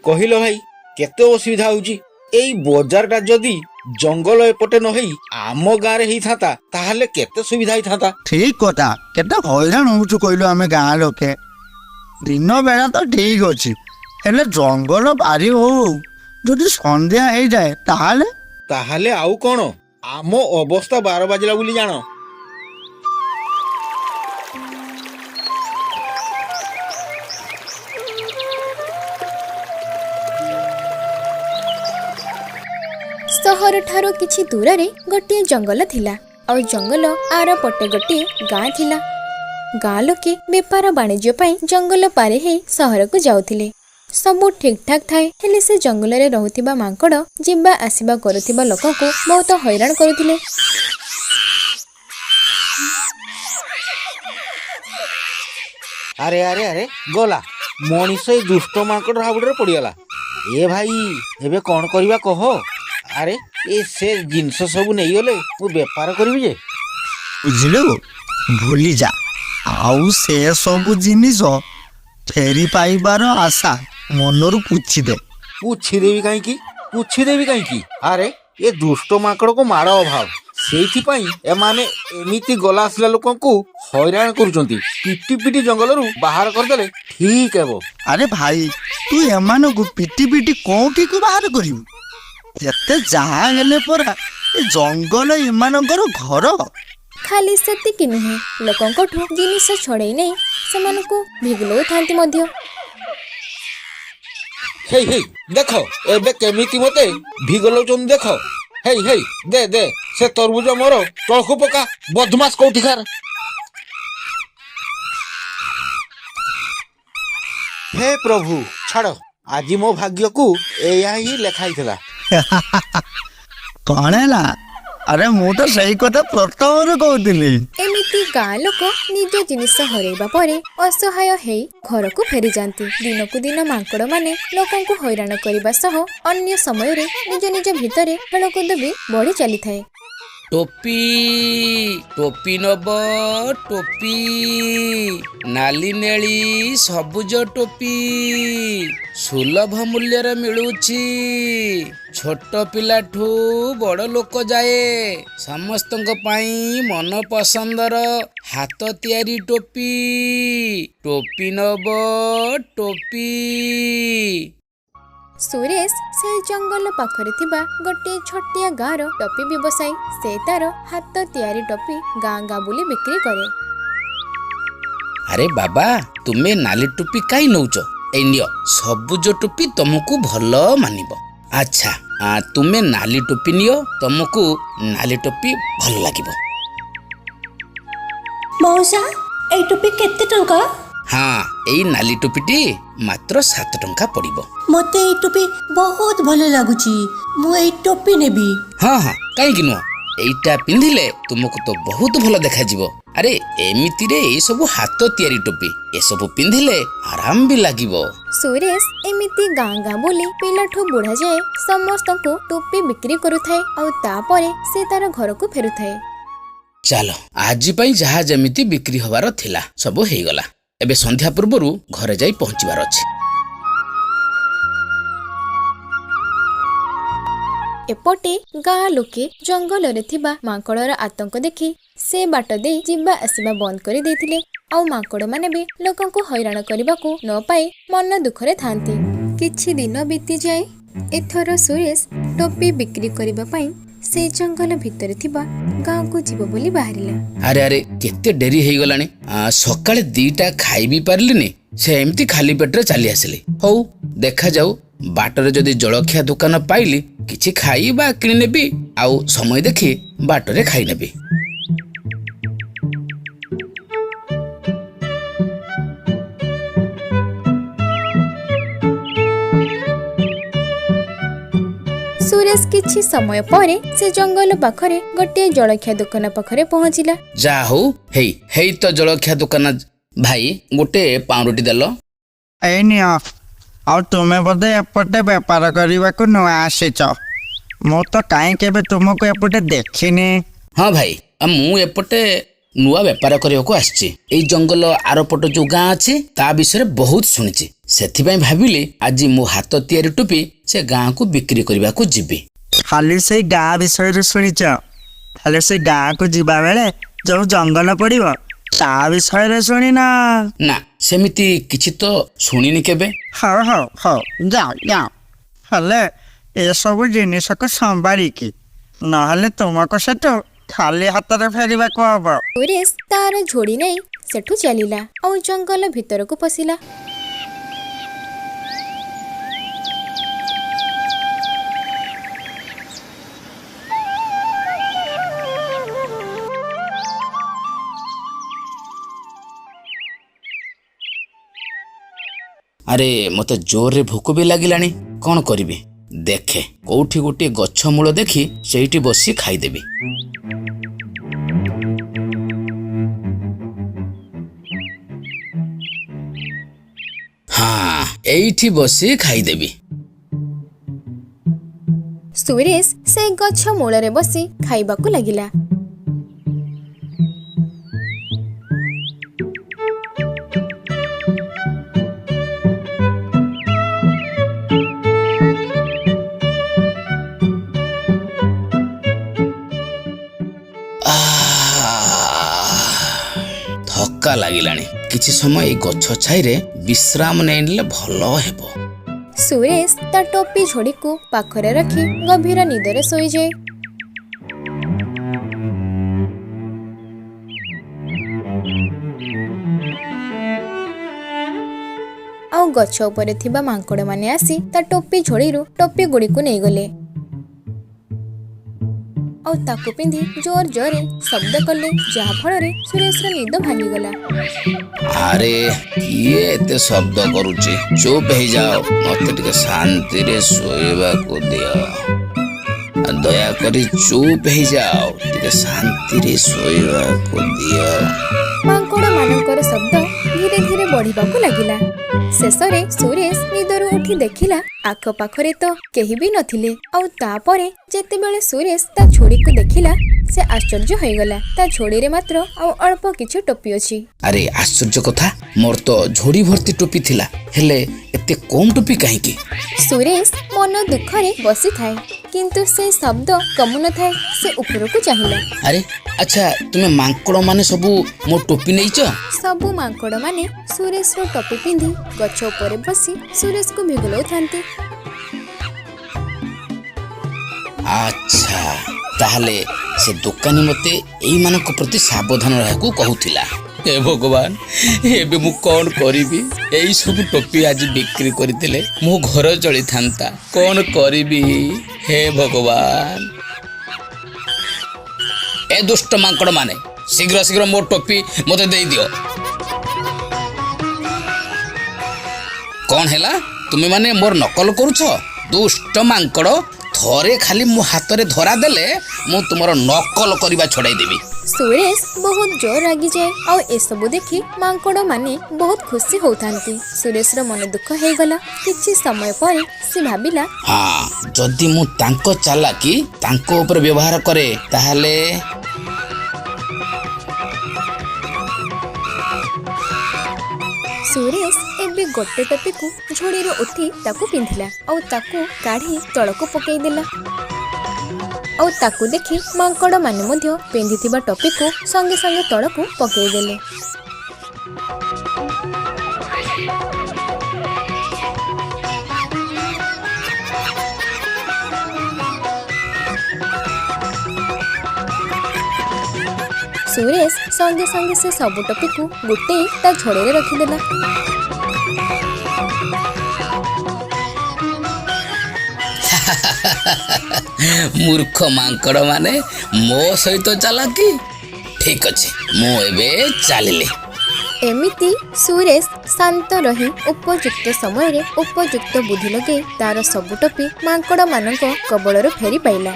कहिलो भाई केते असुविधा होउची एई बजारटा जदी जंगल एपटे न होई आम गाँव ही था ताहले केते सुविधा ही था। ठीक कथा केते हैरान होउछु कहलो आमे गाँ लोके दिन बेला तो ठीक अच्छी हेले जंगल बारी हो जदि संध्या हो जाए ताहले ताहले आउ कोन आम अवस्था 12 बाजिला बोली जानो। सहर ठारो किछि दूर रे गोटे जंगल थिला और जंगल आर पटे गोटे गाँ थिला। गाँ लोके बेपार वाणिज्य पाई जंगल पारे हे सहर को जाउथिले। सबु ठीक ठाक थाए हेले से जंगल रे रहुथिबा मांकड़ जिबा आसीबा करुथिबा लोक को बहुत हैरान करुथिले। अरे अरे अरे गला मनीष दुष्ट मांकड़ हाबुड़े पड़गला। ए भाई एबे कौन करवा कह। अरे ए से जिनस सब नहीं गले मु बेपार करिवि जे बुझिलु भूली जा आउ से सब जिनिस फेरी पाइबार आशा मनरु पूछी देवी कहीं। अरे ये दुष्ट माकड़ को माड़ अभाव से माने एमिति गला आसला लोक को हैरान करुचंती पिटी पिटी जंगल रु बाहर करदेले ठीक है। अरे भाई तू एमान को पिटी पिटी कोठी को बाहर करिवु जते जहा गेले परा ए जंगल एमानकर घर खाली सेतिकी नुहे लोकंकठु जिनिस छड़े नहीं सेमानकु भिगलो थांती मध्य। हे हे देखो एबे केमिति मते भिगलो चम देखो। हे हे दे दे से तरबुज मोर तळखु पका बदमाश कोठी खार। हे प्रभु छाड़ आज मो भाग्य को एया ही लेखाई थिला। कौन है ला अरे मु तो सही कथा प्रथम कहूली। एमिति गाँ लोक निज जिनिस हरैबा परे असहाय हेई घर को फेरी जाती। दिन को दिन मांकड़ माने लोकन को हैरान करबा सह अन्य समय रे निज निज भितरे खेलकूद भी बढ़ी चली थाए। टोपी टोपी नब टोपी नाली नेली सबुज टोपी सुलभ मूल्य मिलुची छोट पिलाठू बड़ लोक जाए समस्तंक पाई मन पसंदर हाथ तियारी टोपी टोपी नब टोपी। सुरेश से जंगल पाखरे थिबा गोटे छोटिया गाँर टोपी व्यवसायी से तार हाथ तैयारी टोपी गाँ गाँ बुली बिक्री करे। अरे बाबा तुम्हें नाली टोपी काई नौच ए नियो सबुज टोपी तुमको भल मानिब। अच्छा तुम्हें नाली टोपी नियो तुमको नाली टोपी भल लागिब। मौसा ए टोपी केते टंका? हाँ एई नाली टोपीटी मात्र 7 टंका पड़िबो। मते ए टोपी बहुत भल लागुची मु ए टोपी नेबी। हाँ हाँ काई कि नुह एइटा पिंधिले तुमको तो बहुत भल देखा जिवो। अरे एमिति रे ए सब हाथ तियारी टोपी ए सब पिंधिले आराम भी लागिबो। सुरेश एमिति गाँ गाँ बुली पिलाठू बुढ़ा जाए समस्त को टोपी बिक्री करुथाए और तापरे से तार घर को फेरुथाए। चलो आज पई जहा जेमिति बिक्री होबार थिला सब हेई गला। एबे संध्या पूर्वरु घरे जाई पहुंचीबार अछि। एपटे गाँ लोके जंगल रे थिबा मांकड़र आतंक देखि से बाट दे जिबा आसीबा बंद करि देथिले और मांकड़ माने भी लोकन को हैरान करबाकू न पाए मन दुखरे थांती। किछि दिन बीती जाए एथर सुरेश टोपी बिक्री करबा पई से जंगल भितर थिबा गाँ को जीव बोली बाहरिला। अरे अरे केते डेरी हेई गलानी सकाळे 2टा खाई भी पारलिनी से एमती खाली पेटरे चली आसिले। हौ देखा जाऊ बाटरे जदि जलखिया दुकान पाइली किछि खाई बा किनि नेबी आउ समय देखि बाटरे खाई नेबी। सुरेश किछि समय परे से जंगल पाखरे गोटे जलखिया दुकान पाखरे पहुंचिला। जा हो हेई हेई तो जलखिया दुकान भाई गोटे पाउरुटी देलो। ए निया और तुम्हें बोधे एपटे बेपार करने को नुआ आसीच मु तो कहीं केबे तुमको एपटे देखिनी। हाँ भाई मु एपटे ନୂଆ ବେପାର କରିବାକୁ ଆସିଛି। ଏଇ ଜଙ୍ଗଲ ଆରପଟ ଯୋଉ ଗାଁ ଅଛି ତା ବିଷୟରେ ବହୁତ ଶୁଣିଛି। ସେଥିପାଇଁ ଭାବିଲି ଆଜି ମୋ ହାତ ତିଆରି ଟୋପି ସେ ଗାଁକୁ ବିକ୍ରି କରିବାକୁ ଯିବି। ଖାଲି ସେଇ ଗାଁ ବିଷୟରେ ଶୁଣିଛ? ଖାଲି ସେଇ ଗାଁକୁ ଯିବା ବେଳେ ଯୋଉ ଜଙ୍ଗଲ ପଡ଼ିବ ତା ବିଷୟରେ ଶୁଣିନା? ନା, ସେମିତି କିଛି ତ ଶୁଣିନି କେବେ। ହଉ ହଉ ହଉ ଯାଅ ଯାଅ। ହେଲେ ଏସବୁ ଜିନିଷକୁ ସମ୍ଭାଳିକି, ନହେଲେ ତୁମକୁ ସେଠୁ ଖାଲି ହାତରେ ଫେରିବାକୁ ହବ। ସୁରେଶ ତାର ଝୋଡ଼ି ନେଇ ସେଠୁ ଚାଲିଲା ଆଉ ଜଙ୍ଗଲ ଭିତରକୁ ପଶିଲା। ଆରେ ମତେ ଜୋରରେ ଭୋକ ବି ଲାଗିଲାଣି। କଣ କରିବି? ଦେଖେ କୋଉଠି ଗୋଟିଏ ଗଛ ମୂଳ ଦେଖି ସେଇଠି ବସି ଖାଇଦେବି। ହଁ, ଏଇଠି ବସି ଖାଇଦେବି। ସୁରେଶ ସେ ଗଛ ମୂଳରେ ବସି ଖାଇବାକୁ ଲାଗିଲା। ଥକା ଲାଗିଲାଣି। କିଛି ସମୟ ଏଇ ଗଛ ଛାଇରେ ବିଶ୍ରାମ ନେଇଲେ ଭଲ ହେବ। ସୁରେଶ ତା ଟୋପି ଝୋଡ଼ିକୁ ପାଖରେ ରଖି ଗଭୀର ନିଦରେ ଶୋଇଯାଏ। ଆଉ ଗଛ ଉପରେ ଥିବା ମାଙ୍କଡ଼ମାନେ ଆସି ତା ଟୋପି ଝୋଡ଼ିରୁ ଟୋପି ଗୁଡ଼ିକୁ ନେଇଗଲେ ଆଉ ତାକୁ ପିନ୍ଧି ଜୋର ଜୋରରେ ଶବ୍ଦ କଲେ, ଯାହା ଫଳରେ ସୁରେଶର ନିଦ ଭାଙ୍ଗିଗଲା। ଆରେ କିଏ ଏତେ ଶବ୍ଦ କରୁଛି? ଚୁପ୍ ହେଇଯାଅ, ମତେ ଟିକେ ଶାନ୍ତିରେ ଶୋଇବାକୁ ଦିଅ। ଦୟାକରି ଚୁପ୍ ହେଇଯାଅ, ଟିକେ ଶାନ୍ତିରେ ଶୋଇବାକୁ ଦିଅ। ମାଙ୍କଡ଼ ମାନଙ୍କର ଶବ୍ଦ ଧୀରେ ଧୀରେ ବଢିବାକୁ ଲାଗିଲା। ଶେଷରେ ସୁରେଶ ନିଦରୁ ଉଠି ଦେଖିଲା ଆଖପାଖରେ ତ କେହି ବି ନଥିଲେ। ଆଉ ତାପରେ ଯେତେବେଳେ ସୁରେଶ ତା ଝୋଡ଼ିକୁ ଦେଖିଲା, ସେ ଆଶ୍ଚର୍ଯ୍ୟ ହୋଇଗଲା। ତା ଝୋଡ଼ିରେ ମାତ୍ର ଆଉ ଅଳ୍ପ କିଛି ଟୋପି ଅଛି। ଆରେ ଆଶ୍ଚର୍ଯ୍ୟ କଥା, ମୋର ତ ଝୋଡ଼ି ଭର୍ତ୍ତି ଟୋପି ଥିଲା, ହେଲେ ଏତେ କମ୍ ଟୋପି କାହିଁକି? ସୁରେଶ ମନ ଦୁଃଖରେ ବସିଥାଏ, କିନ୍ତୁ ସେ ଶବ୍ଦ କମୁନଥାଏ। ସେ ଉପରକୁ ଚାହିଁଲା। ଆରେ ଆଚ୍ଛା, ତୁମେ ମାଙ୍କଡ଼ ମାନେ ସବୁ ମୋ ଟୋପି ନେଇଛ? ସବୁ ମାଙ୍କଡ଼ ମାନେ ସୁରେଶର ଟୋପି ପିନ୍ଧି ଗଛ ଉପରେ ବସି ସୁରେଶକୁ ଭିଗୁଲଉଥାନ୍ତି। ଆଚ୍ଛା, ତାହେଲେ ସେ ଦୋକାନୀ ମତେ ଏଇମାନଙ୍କ ପ୍ରତି ସାବଧାନ ରହିବାକୁ କହୁଥିଲା। ହେ ଭଗବାନ, ଏବେ ମୁଁ କଣ କରିବି? ଏଇ ସବୁ ଟୋପି ଆଜି ବିକ୍ରି କରିଥିଲେ ମୋ ଘର ଚଳିଥାନ୍ତା। କଣ କରିବି? ହେ ଭଗବାନ! ଏ ଦୁଷ୍ଟ ମାଙ୍କଡ଼ ମାନେ, ଶୀଘ୍ର ଶୀଘ୍ର ମୋ ଟୋପି ମତେ ଦେଇଦିଅ। କଣ ହେଲା? ତୁମେ ମାନେ ମୋର ନକଲ କରୁଛ? ଦୁଷ୍ଟ ମାଙ୍କଡ଼, ଥରେ ଖାଲି ମୋ ହାତରେ ଧରା ଦେଲେ ମୁଁ ତୁମର ନକଲ କରିବା ଛଡ଼ାଇଦେବି। ସୁରେଶ ବହୁତ ଜୋର ରାଗିଯାଏ ଆଉ ଏସବୁ ଦେଖି ମାଙ୍କଡ଼ ମାନେ ବହୁତ ଖୁସି ହଉଥାନ୍ତି। ସୁରେଶର ମନ ଦୁଃଖ ହେଇଗଲା। କିଛି ସମୟ ପରେ ସେ ଭାବିଲା, ହଁ, ଯଦି ମୁଁ ତାଙ୍କ ଚାଲାକି ତାଙ୍କ ଉପରେ ବ୍ୟବହାର କରେ ତାହେଲେ ସୁରେଶ ଏବେ ଗୋଟେ ଟୋପିକୁ ଝୋଡ଼ିରୁ ଉଠି ତାକୁ ପିନ୍ଧିଲା ଆଉ ତାକୁ କାଢ଼ି ତଳକୁ ପକେଇଦେଲା। ଆଉ ତାକୁ ଦେଖି ମାଙ୍କଡ଼ ମାନେ ମଧ୍ୟ ପିନ୍ଧିଥିବା ଟୋପିକୁ ସଙ୍ଗେ ସଙ୍ଗେ ତଳକୁ ପକେଇଦେଲେ। ସୁରେଶ ସଙ୍ଗେ ସଙ୍ଗେ ସେ ସବୁ ଟୋପିକୁ ଗୋଟେଇ ତା ଝୋଡ଼ରେ ରଖିଦେଲା। ମୂର୍ଖ ମାଙ୍କଡ଼ ମାନେ ମୋ ସହିତ ଚାଲାକି। ଠିକ୍ ଅଛି, ମୁଁ ଏବେ ଚାଲିଲି। ଏମିତି ସୁରେଶ ଶାନ୍ତ ରହି ଉପଯୁକ୍ତ ସମୟରେ ଉପଯୁକ୍ତ ବୁଦ୍ଧି ଲଗେଇ ତାର ସବୁ ଟୋପି ମାଙ୍କଡ଼ ମାନଙ୍କ କବଳରୁ ଫେରି ପାଇଲା।